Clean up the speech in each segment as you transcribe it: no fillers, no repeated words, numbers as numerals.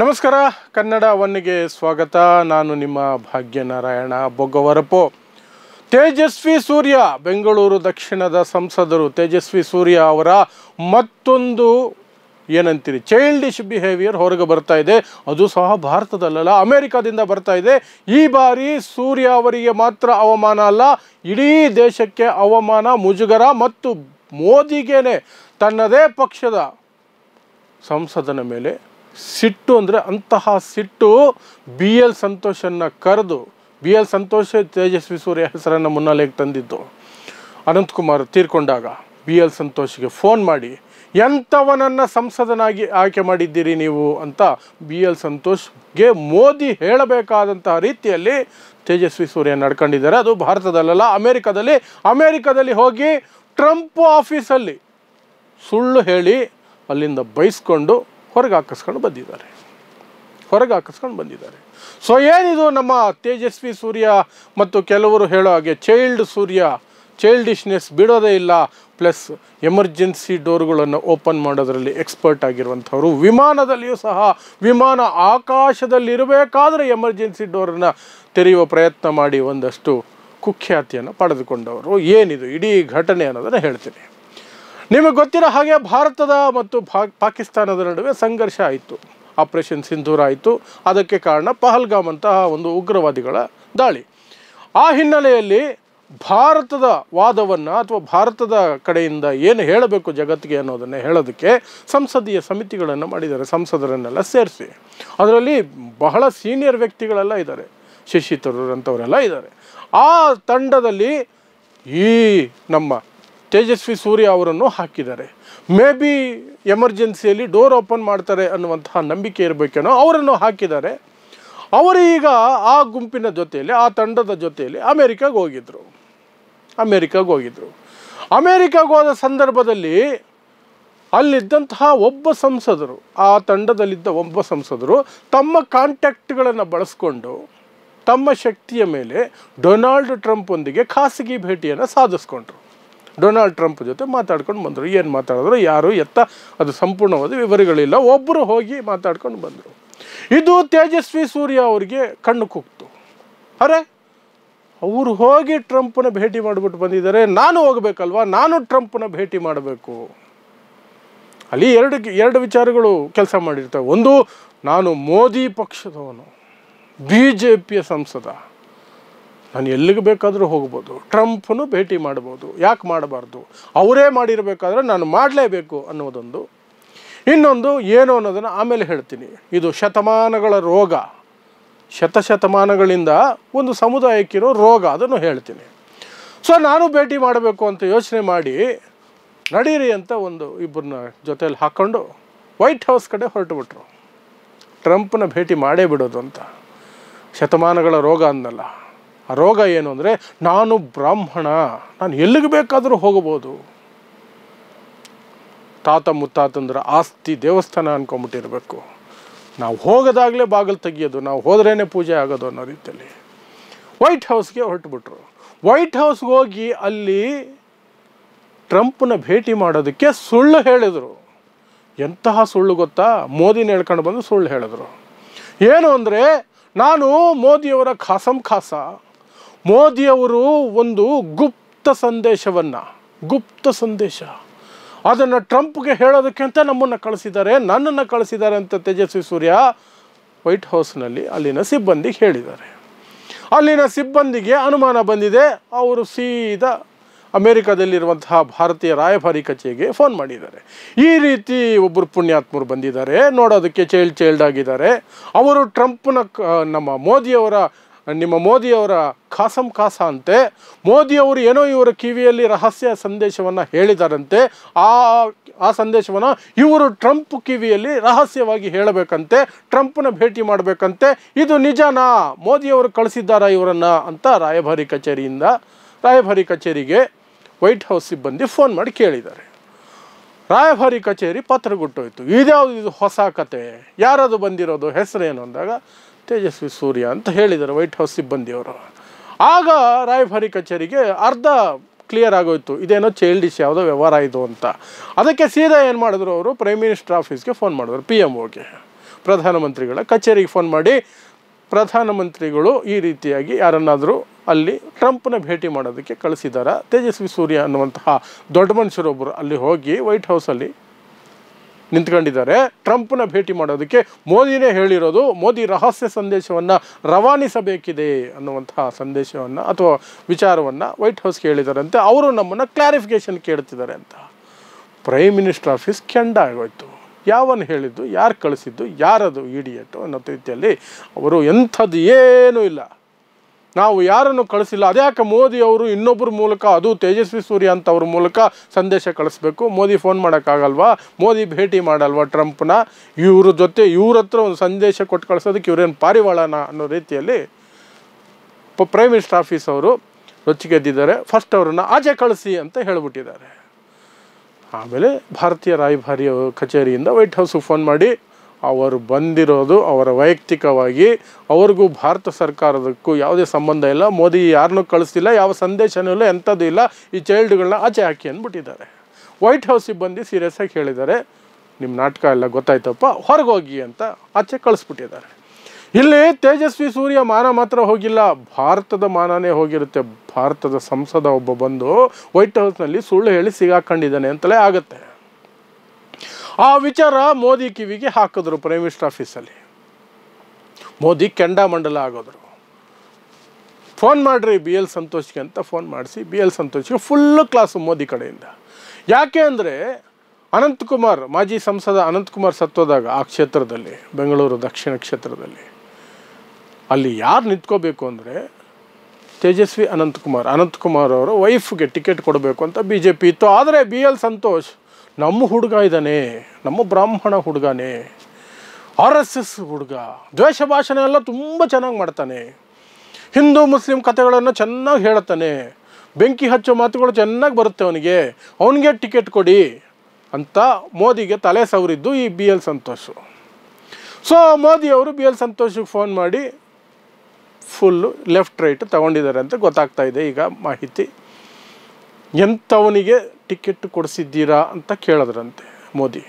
ನಮಸ್ಕಾರ ಕನ್ನಡ ಒನ್ಗೆ ಸ್ವಾಗತ. ನಾನು ನಿಮ್ಮ ಭಾಗ್ಯನಾರಾಯಣ ಬೊಗ್ಗವರಪು. ತೇಜಸ್ವಿ ಸೂರ್ಯ ಬೆಂಗಳೂರು ದಕ್ಷಿಣದ ಸಂಸದರು ತೇಜಸ್ವಿ ಸೂರ್ಯ ಅವರ ಮತ್ತೊಂದು ಏನಂತೀರಿ ಚೈಲ್ಡಿಶ್ ಬಿಹೇವಿಯರ್ ಹೊರಗೆ ಬರ್ತಾ ಇದೆ. ಅದು ಸಹ ಭಾರತದಲ್ಲ, ಅಮೆರಿಕದಿಂದ ಬರ್ತಾ ಇದೆ. ಈ ಬಾರಿ ಸೂರ್ಯ ಅವರಿಗೆ ಮಾತ್ರ ಅವಮಾನ ಅಲ್ಲ, ಇಡೀ ದೇಶಕ್ಕೆ ಅವಮಾನ, ಮುಜುಗರ ಮತ್ತು ಮೋದಿಗೇನೆ ತನ್ನದೇ ಪಕ್ಷದ ಸಂಸದನ ಮೇಲೆ ಸಿಟ್ಟು. ಅಂದರೆ ಅಂತಹ ಸಿಟ್ಟು ಬಿ ಎಲ್ ಸಂತೋಷನ್ನು ಕರೆದು, ಬಿ ಎಲ್ ಸಂತೋಷ್ ತೇಜಸ್ವಿ ಸೂರ್ಯ ಹೆಸರನ್ನು ಮುನ್ನೆಲೆಗೆ ತಂದಿದ್ದು. ಅನಂತಕುಮಾರ್ ತೀರ್ಕೊಂಡಾಗ ಬಿ ಎಲ್ ಸಂತೋಷ್ಗೆ ಫೋನ್ ಮಾಡಿ ಎಂಥವನನ್ನು ಸಂಸದನಾಗಿ ಆಯ್ಕೆ ಮಾಡಿದ್ದೀರಿ ನೀವು ಅಂತ ಬಿ ಎಲ್ ಸಂತೋಷ್ಗೆ ಮೋದಿ ಹೇಳಬೇಕಾದಂತಹ ರೀತಿಯಲ್ಲಿ ತೇಜಸ್ವಿ ಸೂರ್ಯ ನಡ್ಕೊಂಡಿದ್ದಾರೆ. ಅದು ಭಾರತದಲ್ಲ, ಅಮೇರಿಕದಲ್ಲಿ ಹೋಗಿ ಟ್ರಂಪ್ ಆಫೀಸಲ್ಲಿ ಸುಳ್ಳು ಹೇಳಿ ಅಲ್ಲಿಂದ ಬೈಸ್ಕೊಂಡು ಹೊರಗೆ ಹಾಕಿಸ್ಕೊಂಡು ಬಂದಿದ್ದಾರೆ. ಸೊ ಏನಿದು ನಮ್ಮ ತೇಜಸ್ವಿ ಸೂರ್ಯ ಮತ್ತು ಕೆಲವರು ಹೇಳೋ ಹಾಗೆ ಚೈಲ್ಡಿಶ್ನೆಸ್ ಬಿಡೋದೇ ಇಲ್ಲ. ಪ್ಲಸ್ ಎಮರ್ಜೆನ್ಸಿ ಡೋರ್ಗಳನ್ನು ಓಪನ್ ಮಾಡೋದರಲ್ಲಿ ಎಕ್ಸ್ಪರ್ಟ್ ಆಗಿರುವಂಥವ್ರು, ವಿಮಾನದಲ್ಲಿಯೂ ಸಹ ವಿಮಾನ ಆಕಾಶದಲ್ಲಿರಬೇಕಾದ್ರೆ ಎಮರ್ಜೆನ್ಸಿ ಡೋರನ್ನು ತೆರೆಯುವ ಪ್ರಯತ್ನ ಮಾಡಿ ಒಂದಷ್ಟು ಕುಖ್ಯಾತಿಯನ್ನು ಪಡೆದುಕೊಂಡವರು. ಏನಿದು ಇಡೀ ಘಟನೆ ಅನ್ನೋದನ್ನು ಹೇಳ್ತೀನಿ. ನಿಮಗೆ ಗೊತ್ತಿರೋ ಹಾಗೆ ಭಾರತದ ಮತ್ತು ಪಾಕಿಸ್ತಾನದ ನಡುವೆ ಸಂಘರ್ಷ ಆಯಿತು. ಆಪರೇಷನ್ ಸಿಂಧೂರ ಆಯಿತು. ಅದಕ್ಕೆ ಕಾರಣ ಪಹಲ್ಗಾಮ್ ಅಂತಹ ಒಂದು ಉಗ್ರವಾದಿಗಳ ದಾಳಿ. ಆ ಹಿನ್ನೆಲೆಯಲ್ಲಿ ಭಾರತದ ವಾದವನ್ನು ಅಥವಾ ಭಾರತದ ಕಡೆಯಿಂದ ಏನು ಹೇಳಬೇಕು ಜಗತ್ತಿಗೆ ಅನ್ನೋದನ್ನು ಹೇಳೋದಕ್ಕೆ ಸಂಸದೀಯ ಸಮಿತಿಗಳನ್ನು ಮಾಡಿದ್ದಾರೆ, ಸಂಸದರನ್ನೆಲ್ಲ ಸೇರಿಸಿ. ಅದರಲ್ಲಿ ಬಹಳ ಸೀನಿಯರ್ ವ್ಯಕ್ತಿಗಳೆಲ್ಲ ಇದ್ದಾರೆ, ಶಶಿ ತರೂರ್ ಅಂಥವರೆಲ್ಲ ಇದ್ದಾರೆ. ಆ ತಂಡದಲ್ಲಿ ಈ ನಮ್ಮ ತೇಜಸ್ವಿ ಸೂರ್ಯ ಅವರನ್ನು ಹಾಕಿದ್ದಾರೆ. ಮೇ ಬಿ ಎಮರ್ಜೆನ್ಸಿಯಲ್ಲಿ ಡೋರ್ ಓಪನ್ ಮಾಡ್ತಾರೆ ಅನ್ನುವಂತಹ ನಂಬಿಕೆ ಇರಬೇಕೇನೋ, ಅವರನ್ನು ಹಾಕಿದ್ದಾರೆ. ಅವರು ಈಗ ಆ ಗುಂಪಿನ ಜೊತೆಯಲ್ಲಿ, ಆ ತಂಡದ ಜೊತೆಯಲ್ಲಿ ಅಮೇರಿಕಾಗೆ ಹೋಗಿದ್ರು. ಅಮೇರಿಕಾಗೆ ಹೋದ ಸಂದರ್ಭದಲ್ಲಿ ಅಲ್ಲಿದ್ದಂತಹ ಆ ತಂಡದಲ್ಲಿದ್ದ ಒಬ್ಬ ಸಂಸದರು ತಮ್ಮ ಕಾಂಟ್ಯಾಕ್ಟ್ಗಳನ್ನು ಬಳಸ್ಕೊಂಡು ತಮ್ಮ ಶಕ್ತಿಯ ಮೇಲೆ ಡೊನಾಲ್ಡ್ ಟ್ರಂಪ್ ಒಂದಿಗೆ ಖಾಸಗಿ ಭೇಟಿಯನ್ನು ಸಾಧಿಸ್ಕೊಂಡ್ರು. ಡೊನಾಲ್ಡ್ ಟ್ರಂಪ್ ಜೊತೆ ಮಾತಾಡ್ಕೊಂಡು ಬಂದರು. ಏನು ಮಾತಾಡಿದ್ರು, ಯಾರು ಎತ್ತ, ಅದು ಸಂಪೂರ್ಣವಾದ ವಿವರಗಳಿಲ್ಲ. ಒಬ್ಬರು ಹೋಗಿ ಮಾತಾಡ್ಕೊಂಡು ಬಂದರು. ಇದು ತೇಜಸ್ವಿ ಸೂರ್ಯ ಅವರಿಗೆ ಕಣ್ಣು ಕುಕ್ತು. ಅರೆ, ಅವರು ಹೋಗಿ ಟ್ರಂಪ್ನ ಭೇಟಿ ಮಾಡಿಬಿಟ್ಟು ಬಂದಿದ್ದಾರೆ, ನಾನು ಹೋಗಬೇಕಲ್ವಾ, ನಾನು ಟ್ರಂಪ್ನ ಭೇಟಿ ಮಾಡಬೇಕು. ಅಲ್ಲಿ ಎರಡು ವಿಚಾರಗಳು ಕೆಲಸ ಮಾಡಿರ್ತವೆ. ಒಂದು, ನಾನು ಮೋದಿ ಪಕ್ಷದವನು, BJPಯ ಸಂಸದ, ನಾನು ಎಲ್ಲಿಗೆ ಬೇಕಾದರೂ ಹೋಗ್ಬೋದು, ಟ್ರಂಪ್ನು ಭೇಟಿ ಮಾಡ್ಬೋದು, ಯಾಕೆ ಮಾಡಬಾರ್ದು, ಅವರೇ ಮಾಡಿರಬೇಕಾದ್ರೆ ನಾನು ಮಾಡಲೇಬೇಕು ಅನ್ನೋದೊಂದು. ಇನ್ನೊಂದು ಏನು ಅನ್ನೋದನ್ನು ಆಮೇಲೆ ಹೇಳ್ತೀನಿ. ಇದು ಶತಮಾನಗಳ ರೋಗ, ಶತಮಾನಗಳಿಂದ ಒಂದು ಸಮುದಾಯಕ್ಕಿರೋ ರೋಗ, ಅದನ್ನು ಹೇಳ್ತೀನಿ. ಸೊ ನಾನು ಭೇಟಿ ಮಾಡಬೇಕು ಅಂತ ಯೋಚನೆ ಮಾಡಿ ನಡೀರಿ ಅಂತ ಇಬ್ಬರನ್ನ ಜೊತೆಯಲ್ಲಿ ಹಾಕ್ಕೊಂಡು ವೈಟ್ ಹೌಸ್ ಕಡೆ ಹೊರಟುಬಿಟ್ರು. ಟ್ರಂಪ್ನ ಭೇಟಿ ಮಾಡೇ ಬಿಡೋದು ಅಂತ. ಶತಮಾನಗಳ ರೋಗ ಅಂದಲ್ಲ. ಆ ರೋಗ ಏನು ಅಂದರೆ, ನಾನು ಬ್ರಾಹ್ಮಣ, ನಾನು ಎಲ್ಲಿಗೆ ಬೇಕಾದರೂ ಹೋಗಬಹುದು, ತಾತ ಮುತ್ತಾತಂದ್ರ ಆಸ್ತಿ ದೇವಸ್ಥಾನ ಅಂದ್ಕೊಂಬಿಟ್ಟಿರಬೇಕು, ನಾವು ಹೋಗೋದಾಗಲೇ ಬಾಗಿಲು ತೆಗಿಯೋದು, ನಾವು ಹೋದ್ರೇ ಪೂಜೆ ಆಗೋದು ಅನ್ನೋ ರೀತಿಯಲ್ಲಿ ವೈಟ್ ಹೌಸ್ಗೆ ಹೊರಟುಬಿಟ್ರು. ವೈಟ್ ಹೌಸ್ಗೆ ಹೋಗಿ ಅಲ್ಲಿ ಟ್ರಂಪ್ನ ಭೇಟಿ ಮಾಡೋದಕ್ಕೆ ಸುಳ್ಳು ಹೇಳಿದರು. ಎಂತಹ ಸುಳ್ಳು ಗೊತ್ತಾ? ಮೋದಿನ ಹೇಳ್ಕೊಂಡು ಬಂದು ಸುಳ್ಳು ಹೇಳಿದ್ರು. ಏನು ಅಂದರೆ, ನಾನು ಮೋದಿಯವರ ಖಾಸ, ಮೋದಿಯವರು ಒಂದು ಗುಪ್ತ ಸಂದೇಶ ಅದನ್ನು ಟ್ರಂಪ್ಗೆ ಹೇಳೋದಕ್ಕೆ ಅಂತ ನನ್ನನ್ನು ಕಳಿಸಿದ್ದಾರೆ ಅಂತ ತೇಜಸ್ವಿ ಸೂರ್ಯ ವೈಟ್ ಹೌಸ್ನಲ್ಲಿ ಅಲ್ಲಿನ ಸಿಬ್ಬಂದಿಗೆ ಹೇಳಿದ್ದಾರೆ. ಅಲ್ಲಿನ ಸಿಬ್ಬಂದಿಗೆ ಅನುಮಾನ ಬಂದಿದೆ. ಅವರು ಸೀದಾ ಅಮೇರಿಕಾದಲ್ಲಿರುವಂತಹ ಭಾರತೀಯ ರಾಯಭಾರಿ ಕಚೇರಿಗೆ ಫೋನ್ ಮಾಡಿದ್ದಾರೆ. ಈ ರೀತಿ ಒಬ್ಬರು ಪುಣ್ಯಾತ್ಮರು ಬಂದಿದ್ದಾರೆ, ನೋಡೋದಕ್ಕೆ ಚೈಲ್ಡ್ ಆಗಿದ್ದಾರೆ. ಅವರು ಟ್ರಂಪ್ನ ನಿಮ್ಮ ಮೋದಿಯವರ ಖಾಸ ಅಂತೆ. ಮೋದಿಯವರು ಏನೋ ಇವರ ಕಿವಿಯಲ್ಲಿ ರಹಸ್ಯ ಸಂದೇಶವನ್ನು ಹೇಳಿದಾರಂತೆ. ಆ ಸಂದೇಶವನ್ನು ಇವರು ಟ್ರಂಪ್ ಕಿವಿಯಲ್ಲಿ ರಹಸ್ಯವಾಗಿ ಹೇಳಬೇಕಂತೆ, ಟ್ರಂಪ್ನ ಭೇಟಿ ಮಾಡಬೇಕಂತೆ. ಇದು ನಿಜನಾ? ಮೋದಿಯವರು ಕಳಿಸಿದ್ದಾರಾ ಇವರನ್ನು ಅಂತ ರಾಯಭಾರಿ ಕಚೇರಿಗೆ ವೈಟ್ ಹೌಸ್ ಸಿಬ್ಬಂದಿ ಫೋನ್ ಮಾಡಿ ಕೇಳಿದ್ದಾರೆ. ರಾಯಭಾರಿ ಕಚೇರಿ ಪತ್ರಗುಟ್ಟೋಯ್ತು. ಇದು ಹೊಸ ಕತೆ, ಯಾರದು ಬಂದಿರೋದು, ಹೆಸರೇನು ಅಂದಾಗ ತೇಜಸ್ವಿ ಸೂರ್ಯ ಅಂತ ಹೇಳಿದ್ದಾರೆ ವೈಟ್ ಹೌಸ್ ಸಿಬ್ಬಂದಿಯವರು. ಆಗ ರಾಯಭಾರಿ ಕಚೇರಿಗೆ ಅರ್ಧ ಕ್ಲಿಯರ್ ಆಗೋಯ್ತು, ಇದೇನೋ ಚೈಲ್ಡಿಶ್ ಯಾವುದೋ ವ್ಯವಹಾರ ಇದು ಅಂತ. ಅದಕ್ಕೆ ಸೀದಾ ಏನು ಮಾಡಿದ್ರು, ಅವರು ಪ್ರೈಮ್ ಮಿನಿಸ್ಟರ್ ಆಫೀಸ್ಗೆ ಫೋನ್ ಮಾಡಿದ್ರು, ಪ್ರಧಾನಮಂತ್ರಿಗಳ ಕಚೇರಿಗೆ ಫೋನ್ ಮಾಡಿ ಪ್ರಧಾನಮಂತ್ರಿಗಳು ಈ ರೀತಿಯಾಗಿ ಯಾರನ್ನಾದರೂ ಅಲ್ಲಿ ಟ್ರಂಪ್ನ ಭೇಟಿ ಮಾಡೋದಕ್ಕೆ ಕಳಿಸಿದ್ದಾರೆ. ತೇಜಸ್ವಿ ಸೂರ್ಯ ಅನ್ನುವಂತಹ ದೊಡ್ಡ ಮನುಷ್ಯರೊಬ್ಬರು ಅಲ್ಲಿ ಹೋಗಿ ವೈಟ್ ಹೌಸಲ್ಲಿ ನಿಂತ್ಕೊಂಡಿದ್ದಾರೆ. ಟ್ರಂಪ್ನ ಭೇಟಿ ಮಾಡೋದಕ್ಕೆ ಮೋದಿನೇ ಹೇಳಿರೋದು, ಮೋದಿ ರಹಸ್ಯ ಸಂದೇಶವನ್ನು ರವಾನಿಸಬೇಕಿದೆ ಅನ್ನುವಂತಹ ಸಂದೇಶವನ್ನು ಅಥವಾ ವಿಚಾರವನ್ನು ವೈಟ್ ಹೌಸ್ಗೆ ಹೇಳಿದಾರಂತೆ. ಅವರು ನಮ್ಮನ್ನು ಕ್ಲಾರಿಫಿಕೇಷನ್ ಕೇಳ್ತಿದ್ದಾರೆ ಅಂತ. ಪ್ರೈಮ್ ಮಿನಿಸ್ಟರ್ ಆಫೀಸ್ ಕೆಂಡ ಆಗೋಯ್ತು. ಯಾವನು ಹೇಳಿದ್ದು, ಯಾರು ಕಳಿಸಿದ್ದು, ಯಾರದು ಇಡಿಯೇಟು ಅನ್ನೋ ರೀತಿಯಲ್ಲಿ ಅವರು ಎಂಥದ್ದು ಏನೂ ಇಲ್ಲ, ನಾವು ಯಾರನ್ನು ಕಳಿಸಿಲ್ಲ, ಅದ್ಯಾಕೆ ಮೋದಿ ಅವರು ಇನ್ನೊಬ್ಬರ ಮೂಲಕ, ಅದು ತೇಜಸ್ವಿ ಸೂರ್ಯ ಅಂತ ಅವ್ರ ಮೂಲಕ ಸಂದೇಶ ಕಳಿಸ್ಬೇಕು? ಮೋದಿ ಫೋನ್ ಮಾಡೋಕ್ಕಾಗಲ್ವಾ? ಮೋದಿ ಭೇಟಿ ಮಾಡಲ್ವಾ ಟ್ರಂಪ್ನ? ಇವ್ರ ಜೊತೆ ಇವ್ರ ಹತ್ರ ಒಂದು ಸಂದೇಶ ಕೊಟ್ಟು ಕಳಿಸೋದಕ್ಕೆ ಇವ್ರೇನು ಪಾರಿವಾಳನ ಅನ್ನೋ ರೀತಿಯಲ್ಲಿ ಪ್ರೈಮ್ ಮಿನಿಸ್ಟರ್ ಆಫೀಸ್ ಅವರು ರೊಚ್ಚಿಗೆದ್ದಿದ್ದಾರೆ. ಫಸ್ಟ್ ಅವರನ್ನು ಆಚೆ ಕಳಿಸಿ ಅಂತ ಹೇಳಿಬಿಟ್ಟಿದ್ದಾರೆ. ಆಮೇಲೆ ಭಾರತೀಯ ರಾಯಭಾರಿ ಕಚೇರಿಯಿಂದ ವೈಟ್ ಹೌಸ್ಗೆ ಫೋನ್ ಮಾಡಿ ಅವರು ಬಂದಿರೋದು ಅವರ ವೈಯಕ್ತಿಕವಾಗಿ, ಅವ್ರಿಗೂ ಭಾರತ ಸರ್ಕಾರದಕ್ಕೂ ಯಾವುದೇ ಸಂಬಂಧ ಇಲ್ಲ, ಮೋದಿ ಯಾರನ್ನೂ ಕಳಿಸ್ತಿಲ್ಲ, ಯಾವ ಸಂದೇಶನೂ ಇಲ್ಲ, ಎಂಥದ್ದು ಇಲ್ಲ, ಈ ಚೈಲ್ಡ್ಗಳನ್ನ ಆಚೆ ಹಾಕಿ ಅಂದ್ಬಿಟ್ಟಿದ್ದಾರೆ. ವೈಟ್ ಹೌಸಿಗೆ ಬಂದು ಸೀರಿಯಸ್ ಆಗಿ ಹೇಳಿದ್ದಾರೆ, ನಿಮ್ಮ ನಾಟಕ ಎಲ್ಲ ಗೊತ್ತಾಯ್ತಪ್ಪ, ಹೊರಗೋಗಿ ಅಂತ ಆಚೆ ಕಳಿಸ್ಬಿಟ್ಟಿದ್ದಾರೆ. ಇಲ್ಲಿ ತೇಜಸ್ವಿ ಸೂರ್ಯ ಮಾನ ಮಾತ್ರ ಹೋಗಿಲ್ಲ, ಭಾರತದ ಮಾನನೇ ಹೋಗಿರುತ್ತೆ. ಭಾರತದ ಸಂಸದ ಒಬ್ಬ ಬಂದು ವೈಟ್ ಹೌಸ್ನಲ್ಲಿ ಸುಳ್ಳು ಹೇಳಿ ಸಿಗಾಕೊಂಡಿದ್ದಾನೆ ಅಂತಲೇ ಆಗುತ್ತೆ. ಆ ವಿಚಾರ ಮೋದಿ ಕಿವಿಗೆ ಹಾಕಿದ್ರು ಪ್ರೈಮ್ ಮಿನಿಸ್ಟರ್ ಆಫೀಸಲ್ಲಿ. ಮೋದಿ ಕೆಂಡಾಮಂಡಲ ಆಗೋದ್ರು. ಫೋನ್ ಮಾಡಿರಿ ಬಿ ಎಲ್ ಸಂತೋಷ್ಗೆ ಅಂತ ಫೋನ್ ಮಾಡಿಸಿ ಬಿ ಎಲ್ ಸಂತೋಷ್ಗೆ ಫುಲ್ಲು ಕ್ಲಾಸು ಮೋದಿ ಕಡೆಯಿಂದ. ಯಾಕೆ ಅಂದರೆ ಅನಂತಕುಮಾರ್, ಮಾಜಿ ಸಂಸದ ಅನಂತಕುಮಾರ್ ಸತ್ತೋದಾಗ ಆ ಕ್ಷೇತ್ರದಲ್ಲಿ, ಬೆಂಗಳೂರು ದಕ್ಷಿಣ ಕ್ಷೇತ್ರದಲ್ಲಿ, ಅಲ್ಲಿ ಯಾರು ನಿಂತ್ಕೋಬೇಕು ಅಂದರೆ ತೇಜಸ್ವಿ ಅನಂತಕುಮಾರ್ ಅವರ ವೈಫ್ಗೆ ಟಿಕೆಟ್ ಕೊಡಬೇಕು ಅಂತ ಬಿ ಜೆ ಪಿ ಇತ್ತು. ಆದರೆ ಬಿ ಎಲ್ ಸಂತೋಷ್ ನಮ್ಮ ಹುಡುಗ ಇದ್ದಾನೆ, ನಮ್ಮ ಬ್ರಾಹ್ಮಣ ಹುಡುಗನೇ, RSS ಹುಡುಗ, ದ್ವೇಷ ಭಾಷಣ ಎಲ್ಲ ತುಂಬ ಚೆನ್ನಾಗಿ ಮಾಡ್ತಾನೆ, ಹಿಂದೂ ಮುಸ್ಲಿಂ ಕಥೆಗಳನ್ನು ಚೆನ್ನಾಗಿ ಹೇಳ್ತಾನೆ, ಬೆಂಕಿ ಹಚ್ಚೋ ಮಾತುಗಳು ಚೆನ್ನಾಗಿ ಬರುತ್ತೆ ಅವನಿಗೆ ಟಿಕೆಟ್ ಕೊಡಿ ಅಂತ ಮೋದಿಗೆ ತಲೆ ಸವರಿದ್ದು ಈ ಬಿ ಎಲ್ ಸಂತೋಷು. ಸೊ ಮೋದಿಯವರು ಬಿ ಎಲ್ ಸಂತೋಷಿಗೆ ಫೋನ್ ಮಾಡಿ ಫುಲ್ಲು ಲೆಫ್ಟ್ ರೈಟ್ ತಗೊಂಡಿದ್ದಾರೆ ಅಂತ ಗೊತ್ತಾಗ್ತಾ ಇದೆ ಈಗ ಮಾಹಿತಿ. ಎಂಥವನಿಗೆ ಟಿಕೆಟ್ ಕೊಡಿಸಿದ್ದೀರಾ ಅಂತ ಕೇಳಿದ್ರಂತೆ ಮೋದಿ.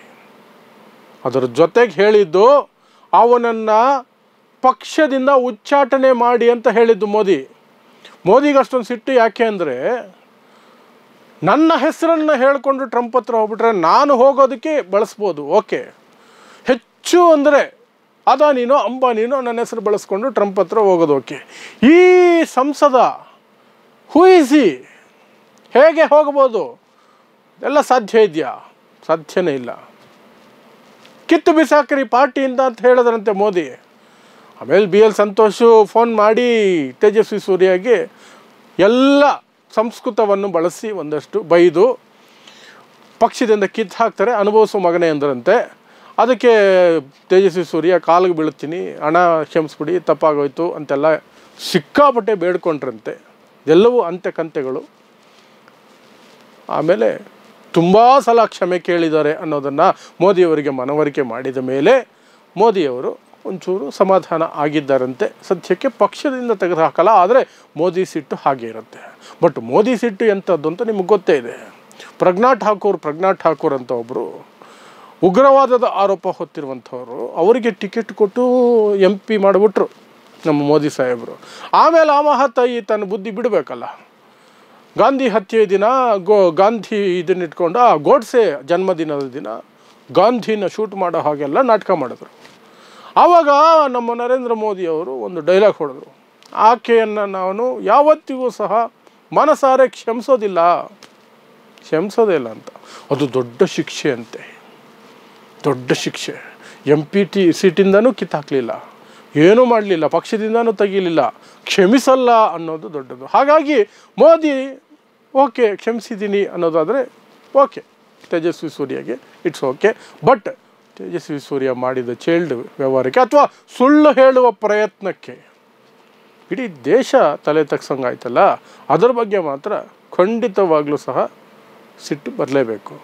ಅದರ ಜೊತೆಗೆ ಹೇಳಿದ್ದು ಅವನನ್ನು ಪಕ್ಷದಿಂದ ಉಚ್ಚಾಟನೆ ಮಾಡಿ ಅಂತ ಹೇಳಿದ್ದು ಮೋದಿಗೆ ಅಷ್ಟೊಂದು ಸಿಟ್ಟು. ಯಾಕೆ ಅಂದರೆ ನನ್ನ ಹೆಸರನ್ನು ಹೇಳಿಕೊಂಡು ಟ್ರಂಪ್ ಹತ್ರ ಹೋಗ್ಬಿಟ್ರೆ ನಾನು ಹೋಗೋದಕ್ಕೆ ಬಳಸ್ಬೋದು, ಓಕೆ, ಹೆಚ್ಚು ಅಂದರೆ ಅದಾನಿನೋ ಅಂಬಾನಿನೋ ನನ್ನ ಹೆಸರು ಬಳಸ್ಕೊಂಡು ಟ್ರಂಪ್ ಹತ್ರ ಹೋಗೋದು ಓಕೆ. ಈ ಸಂಸದ ಹೂ ಈಸ್ ಹಿ, ಹೇಗೆ ಹೋಗ್ಬೋದು? ಎಲ್ಲ ಸಾಧ್ಯ ಇದೆಯಾ? ಸಾಧ್ಯನೇ ಇಲ್ಲ. ಕಿತ್ತು ಬಿಸಾಕ್ರಿ ಪಾರ್ಟಿಯಿಂದ ಅಂತ ಹೇಳಿದ್ರಂತೆ ಮೋದಿ. ಆಮೇಲೆ ಬಿ ಎಲ್ ಸಂತೋಷು ಫೋನ್ ಮಾಡಿ ತೇಜಸ್ವಿ ಸೂರ್ಯಗೆ ಎಲ್ಲ ಸಂಸ್ಕೃತವನ್ನು ಬಳಸಿ ಒಂದಷ್ಟು ಬೈದು ಪಕ್ಷದಿಂದ ಕಿತ್ತು ಹಾಕ್ತಾರೆ, ಅನುಭವಿಸೋ ಮಗನೇ ಅಂದ್ರಂತೆ. ಅದಕ್ಕೆ ತೇಜಸ್ವಿ ಸೂರ್ಯ ಕಾಲಿಗೆ ಬೀಳ್ತೀನಿ, ಹಣ ಕ್ಷಮಿಸ್ಬಿಡಿ, ತಪ್ಪಾಗೋಯ್ತು ಅಂತೆಲ್ಲ ಸಿಕ್ಕಾಪಟ್ಟೆ ಬೇಡ್ಕೊಂಡ್ರಂತೆ. ಎಲ್ಲವೂ ಅಂತ್ಯಕಂತೆಗಳು. ಆಮೇಲೆ ತುಂಬ ಸಲ ಕ್ಷಮೆ ಕೇಳಿದ್ದಾರೆ ಅನ್ನೋದನ್ನು ಮೋದಿಯವರಿಗೆ ಮನವರಿಕೆ ಮಾಡಿದ ಮೇಲೆ ಮೋದಿಯವರು ಒಂಚೂರು ಸಮಾಧಾನ ಆಗಿದ್ದಾರಂತೆ. ಸದ್ಯಕ್ಕೆ ಪಕ್ಷದಿಂದ ತೆಗೆದುಹಾಕಲ್ಲ, ಆದರೆ ಮೋದಿ ಸಿಟ್ಟು ಹಾಗೆ ಇರುತ್ತೆ. ಬಟ್ ಮೋದಿ ಸಿಟ್ಟು ಎಂಥದ್ದು ಅಂತ ನಿಮಗೆ ಗೊತ್ತೇ ಇದೆ. ಪ್ರಜ್ಞಾ ಠಾಕೂರ್ ಅಂತ ಒಬ್ಬರು ಉಗ್ರವಾದದ ಆರೋಪ ಹೊತ್ತಿರುವಂಥವ್ರು, ಅವರಿಗೆ ಟಿಕೆಟ್ ಕೊಟ್ಟು MP ಮಾಡಿಬಿಟ್ರು ನಮ್ಮ ಮೋದಿ ಸಾಹೇಬರು. ಆಮೇಲೆ ಮಹಾತಾಯಿ ತನ್ನ ಬುದ್ಧಿ ಬಿಡಬೇಕಲ್ಲ, ಗಾಂಧಿ ಹತ್ಯೆ ದಿನ ಗಾಂಧಿ ಇದನ್ನಿಟ್ಕೊಂಡು ಗೋಡ್ಸೆ ಜನ್ಮದಿನದ ದಿನ ಗಾಂಧಿನ ಶೂಟ್ ಮಾಡೋ ಹಾಗೆಲ್ಲ ನಾಟಕ ಮಾಡಿದ್ರು. ಆವಾಗ ನಮ್ಮ ನರೇಂದ್ರ ಮೋದಿಯವರು ಒಂದು ಡೈಲಾಗ್ ಹೊಡೆದ್ರು, ಆಕೆಯನ್ನು ನಾನು ಯಾವತ್ತಿಗೂ ಸಹ ಮನಸಾರೆ ಕ್ಷಮಿಸೋದಿಲ್ಲ ಅಂತ. ಅದು ದೊಡ್ಡ ಶಿಕ್ಷೆ ಅಂತೆ, ದೊಡ್ಡ ಶಿಕ್ಷೆ. MP ಸೀಟಿಂದನೂ ಕಿತ್ತಾಕಲಿಲ್ಲ, ಏನೂ ಮಾಡಲಿಲ್ಲ, ಪಕ್ಷದಿಂದನೂ ತೆಗೀಲಿಲ್ಲ, ಕ್ಷಮಿಸಲ್ಲ ಅನ್ನೋದು ದೊಡ್ಡದು. ಹಾಗಾಗಿ ಮೋದಿ ಓಕೆ ಕ್ಷಮಿಸಿದ್ದೀನಿ ಅನ್ನೋದಾದರೆ ಓಕೆ, ತೇಜಸ್ವಿ ಸೂರ್ಯಗೆ it's okay. But Tejasvi Surya ಮಾಡಿದ ಚೈಲ್ಡ್ ವ್ಯವಹಾರಕ್ಕೆ ಅಥವಾ ಸುಳ್ಳು ಹೇಳುವ ಪ್ರಯತ್ನಕ್ಕೆ ಇಡೀ ದೇಶ ತಲೆ ತಗ್ಸಂಗಾಯ್ತಲ್ಲ, ಅದರ ಬಗ್ಗೆ ಮಾತ್ರ ಖಂಡಿತವಾಗ್ಲೂ ಸಹ ಸಿಟ್ಟು ಬರಲೇಬೇಕು.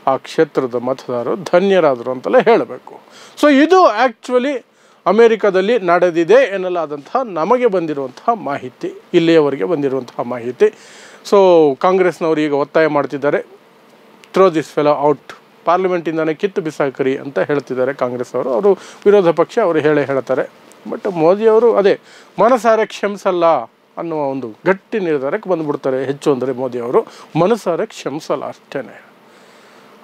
ಆ ಕ್ಷೇತ್ರದ ಮತದಾರರು ಧನ್ಯರಾದರು ಅಂತಲೇ ಹೇಳಬೇಕು. ಸೊ ಇದು ಆ್ಯಕ್ಚುಲಿ ಅಮೇರಿಕಾದಲ್ಲಿ ನಡೆದಿದೆ ಎನ್ನಲಾದಂತಹ ನಮಗೆ ಬಂದಿರುವಂತಹ ಮಾಹಿತಿ, ಇಲ್ಲಿಯವರೆಗೆ ಬಂದಿರುವಂತಹ ಮಾಹಿತಿ. ಸೊ ಕಾಂಗ್ರೆಸ್ನವರು ಈಗ ಒತ್ತಾಯ ಮಾಡ್ತಿದ್ದಾರೆ, ಥ್ರೋ ದಿಸ್ ಫೆಲೋ ಔಟ್ ಪಾರ್ಲಿಮೆಂಟಿಂದನೇ ಕಿತ್ತು ಬಿಸಾಕ್ರಿ ಅಂತ ಹೇಳ್ತಿದ್ದಾರೆ ಕಾಂಗ್ರೆಸ್ ಅವರು ವಿರೋಧ ಪಕ್ಷ ಅವರು ಹೇಳ್ತಾರೆ. ಬಟ್ ಮೋದಿಯವರು ಅದೇ ಮನಸಾರೆ ಕ್ಷಮಿಸಲ್ಲ ಅನ್ನುವ ಒಂದು ಗಟ್ಟಿ ನಿರ್ಧಾರಕ್ಕೆ ಬಂದುಬಿಡ್ತಾರೆ. ಹೆಚ್ಚು ಅಂದರೆ ಮೋದಿಯವರು ಮನಸಾರೆ ಕ್ಷಮಿಸಲ್ಲ ಅಷ್ಟೇ.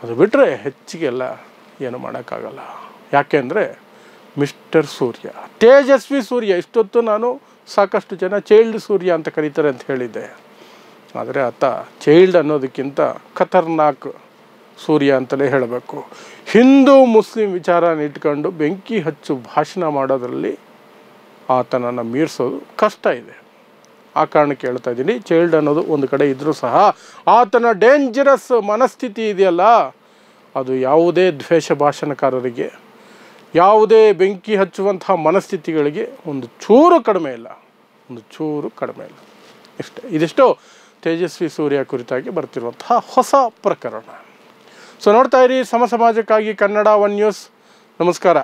ಅದು ಬಿಟ್ಟರೆ ಹೆಚ್ಚಿಗೆಲ್ಲ ಏನು ಮಾಡೋಕ್ಕಾಗಲ್ಲ. ಯಾಕೆಂದರೆ ಮಿಸ್ಟರ್ ಸೂರ್ಯ, ತೇಜಸ್ವಿ ಸೂರ್ಯ, ಇಷ್ಟೊತ್ತು ನಾನು ಸಾಕಷ್ಟು ಜನ ಚೈಲ್ಡ್ ಸೂರ್ಯ ಅಂತ ಕರೀತಾರೆ ಅಂತ ಹೇಳಿದ್ದೆ. ಆದರೆ ಆತ ಚೈಲ್ಡ್ ಅನ್ನೋದಕ್ಕಿಂತ ಖತರ್ನಾಕ್ ಸೂರ್ಯ ಅಂತಲೇ ಹೇಳಬೇಕು. ಹಿಂದೂ ಮುಸ್ಲಿಂ ವಿಚಾರನ ಇಟ್ಕೊಂಡು ಬೆಂಕಿ ಹಚ್ಚು ಭಾಷಣ ಮಾಡೋದರಲ್ಲಿ ಆತನನ್ನು ಮೀರಿಸೋದು ಕಷ್ಟ ಇದೆ. ಆ ಕಾರಣಕ್ಕೆ ಹೇಳ್ತಾ ಇದ್ದೀನಿ, ಚೈಲ್ಡ್ ಅನ್ನೋದು ಒಂದು ಕಡೆ ಇದ್ದರೂ ಸಹ ಆತನ ಡೇಂಜರಸ್ ಮನಸ್ಥಿತಿ ಇದೆಯಲ್ಲ, ಅದು ಯಾವುದೇ ದ್ವೇಷ ಭಾಷಣಕಾರರಿಗೆ, ಯಾವುದೇ ಬೆಂಕಿ ಹಚ್ಚುವಂತಹ ಮನಸ್ಥಿತಿಗಳಿಗೆ ಒಂದು ಚೂರು ಕಡಿಮೆ ಇಲ್ಲ. ಇದಿಷ್ಟು ತೇಜಸ್ವಿ ಸೂರ್ಯ ಕುರಿತಾಗಿ ಬರ್ತಿರುವಂತಹ ಹೊಸ ಪ್ರಕರಣ. ಸೊ ನೋಡ್ತಾ ಇರಿ ಸಮಾಜಕ್ಕಾಗಿ ಕನ್ನಡ 1 ನ್ಯೂಸ್. ನಮಸ್ಕಾರ.